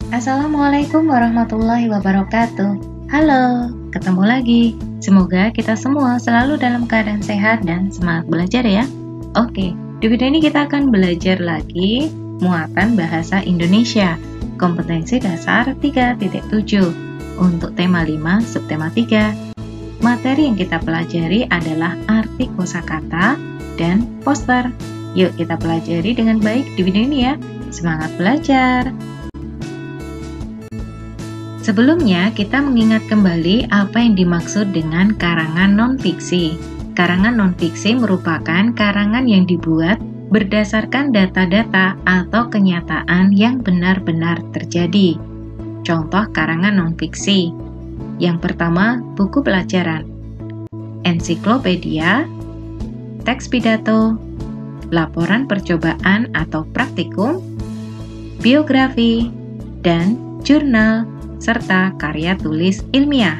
Assalamualaikum warahmatullahi wabarakatuh. Halo, ketemu lagi. Semoga kita semua selalu dalam keadaan sehat dan semangat belajar ya. Oke, di video ini kita akan belajar lagi muatan bahasa Indonesia, kompetensi dasar 3.7 untuk tema 5 subtema 3. Materi yang kita pelajari adalah arti kosakata dan poster. Yuk kita pelajari dengan baik di video ini ya. Semangat belajar! Sebelumnya, kita mengingat kembali apa yang dimaksud dengan karangan non-fiksi. Karangan non-fiksi merupakan karangan yang dibuat berdasarkan data-data atau kenyataan yang benar-benar terjadi. Contoh karangan non-fiksi. Yang pertama, buku pelajaran, ensiklopedia, teks pidato, laporan percobaan atau praktikum, biografi, dan jurnal, serta karya tulis ilmiah.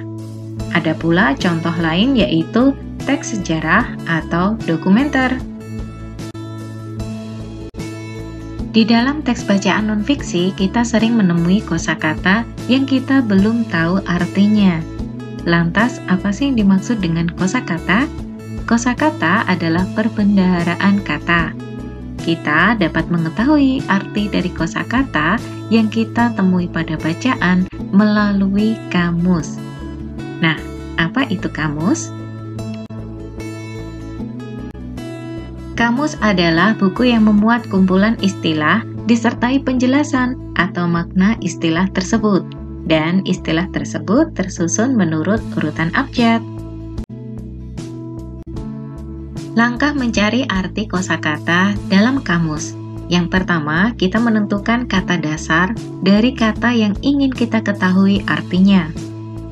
Ada pula contoh lain yaitu teks sejarah atau dokumenter. Di dalam teks bacaan non-fiksi, kita sering menemui kosakata yang kita belum tahu artinya. Lantas, apa sih yang dimaksud dengan kosakata? Kosakata adalah perbendaharaan kata. Kita dapat mengetahui arti dari kosakata yang kita temui pada bacaan melalui kamus. Nah, apa itu kamus? Kamus adalah buku yang memuat kumpulan istilah disertai penjelasan atau makna istilah tersebut, dan istilah tersebut tersusun menurut urutan abjad. Langkah mencari arti kosakata dalam kamus. Yang pertama, kita menentukan kata dasar dari kata yang ingin kita ketahui artinya.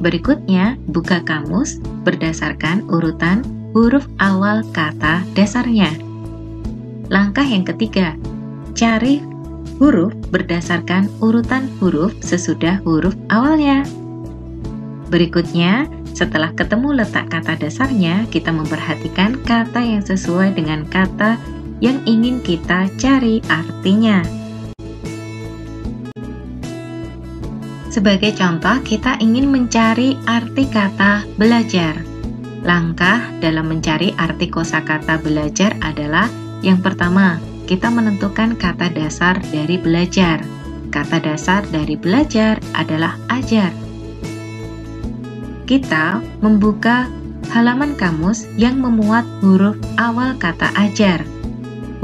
Berikutnya, buka kamus berdasarkan urutan huruf awal kata dasarnya. Langkah yang ketiga, cari huruf berdasarkan urutan huruf sesudah huruf awalnya. Berikutnya, setelah ketemu letak kata dasarnya, kita memperhatikan kata yang sesuai dengan kata yang ingin kita cari artinya. Sebagai contoh, kita ingin mencari arti kata belajar. Langkah dalam mencari arti kosakata belajar adalah yang pertama, kita menentukan kata dasar dari belajar. Kata dasar dari belajar adalah ajar. Kita membuka halaman kamus yang memuat huruf awal kata ajar.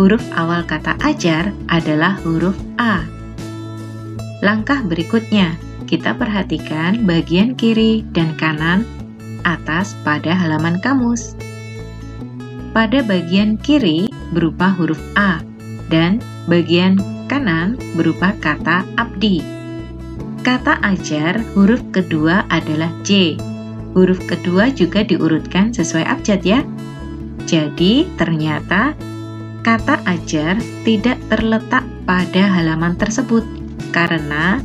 Huruf awal kata ajar adalah huruf A. Langkah berikutnya, kita perhatikan bagian kiri dan kanan atas pada halaman kamus. Pada bagian kiri berupa huruf A dan bagian kanan berupa kata abdi. Kata ajar huruf kedua adalah J. Huruf kedua juga diurutkan sesuai abjad ya. Jadi ternyata kata ajar tidak terletak pada halaman tersebut karena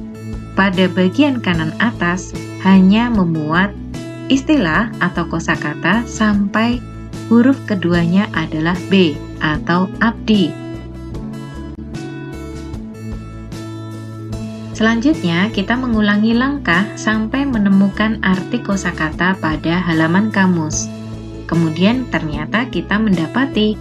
pada bagian kanan atas hanya memuat istilah atau kosakata sampai huruf keduanya adalah B atau abdi. Selanjutnya, kita mengulangi langkah sampai menemukan arti kosakata pada halaman kamus. Kemudian ternyata kita mendapati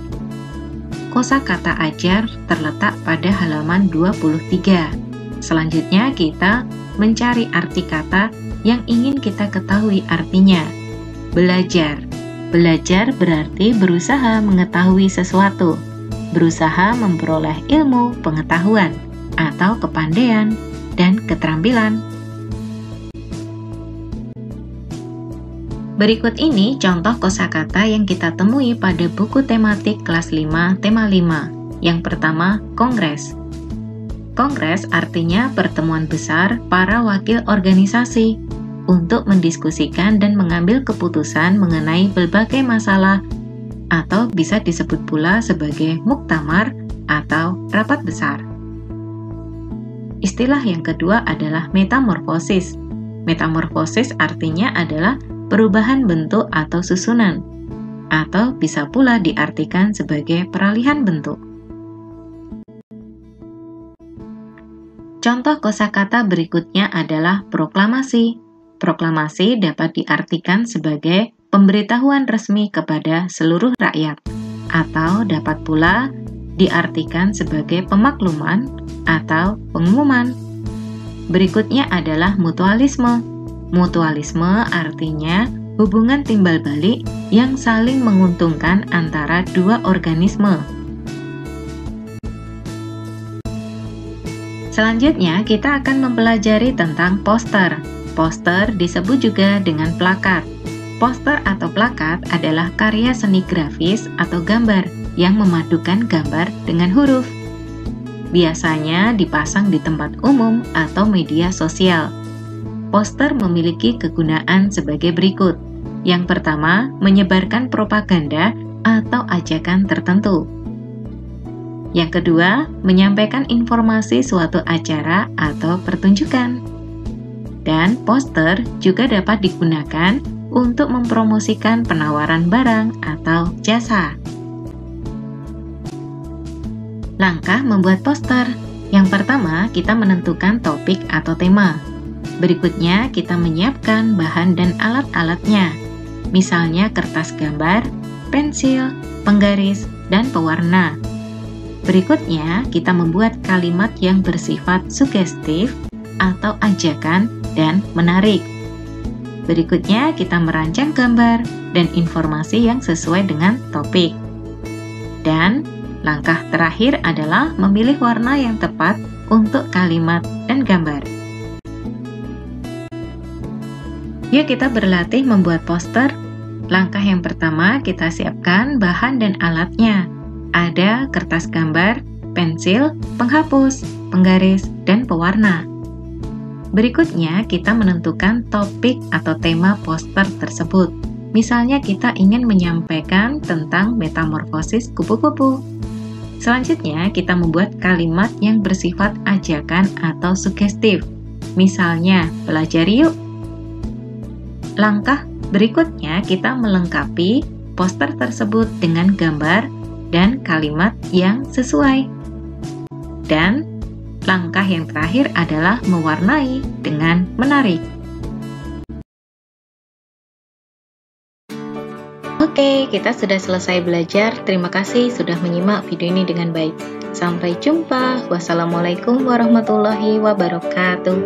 kosakata ajar terletak pada halaman 23. Selanjutnya, kita mencari arti kata yang ingin kita ketahui artinya. Belajar. Belajar berarti berusaha mengetahui sesuatu, berusaha memperoleh ilmu, pengetahuan, atau kepandaian dan keterampilan. Berikut ini contoh kosakata yang kita temui pada buku tematik kelas 5 tema 5. Yang pertama, kongres. Kongres artinya pertemuan besar para wakil organisasi untuk mendiskusikan dan mengambil keputusan mengenai berbagai masalah, atau bisa disebut pula sebagai muktamar atau rapat besar. Istilah yang kedua adalah metamorfosis. Metamorfosis artinya adalah perubahan bentuk atau susunan, atau bisa pula diartikan sebagai peralihan bentuk. Contoh kosakata berikutnya adalah proklamasi. Proklamasi dapat diartikan sebagai pemberitahuan resmi kepada seluruh rakyat, atau dapat pula diartikan sebagai pemakluman atau pengumuman. Berikutnya adalah mutualisme. Mutualisme artinya hubungan timbal balik yang saling menguntungkan antara dua organisme. Selanjutnya, kita akan mempelajari tentang poster. Poster disebut juga dengan plakat. Poster atau plakat adalah karya seni grafis atau gambar yang memadukan gambar dengan huruf. Biasanya dipasang di tempat umum atau media sosial. Poster memiliki kegunaan sebagai berikut. Yang pertama, menyebarkan propaganda atau ajakan tertentu. Yang kedua, menyampaikan informasi suatu acara atau pertunjukan. Dan poster juga dapat digunakan untuk mempromosikan penawaran barang atau jasa. Langkah membuat poster. Yang pertama, kita menentukan topik atau tema. Berikutnya, kita menyiapkan bahan dan alat-alatnya. Misalnya kertas gambar, pensil, penggaris, dan pewarna. Berikutnya, kita membuat kalimat yang bersifat sugestif atau ajakan dan menarik. Berikutnya, kita merancang gambar dan informasi yang sesuai dengan topik. Dan langkah terakhir adalah memilih warna yang tepat untuk kalimat dan gambar. Yuk kita berlatih membuat poster. Langkah yang pertama, kita siapkan bahan dan alatnya. Ada kertas gambar, pensil, penghapus, penggaris, dan pewarna. Berikutnya, kita menentukan topik atau tema poster tersebut. Misalnya kita ingin menyampaikan tentang metamorfosis kupu-kupu. Selanjutnya, kita membuat kalimat yang bersifat ajakan atau sugestif. Misalnya, pelajari yuk. Langkah berikutnya, kita melengkapi poster tersebut dengan gambar dan kalimat yang sesuai. Dan langkah yang terakhir adalah mewarnai dengan menarik. Oke, kita sudah selesai belajar. Terima kasih sudah menyimak video ini dengan baik. Sampai jumpa. Wassalamualaikum warahmatullahi wabarakatuh.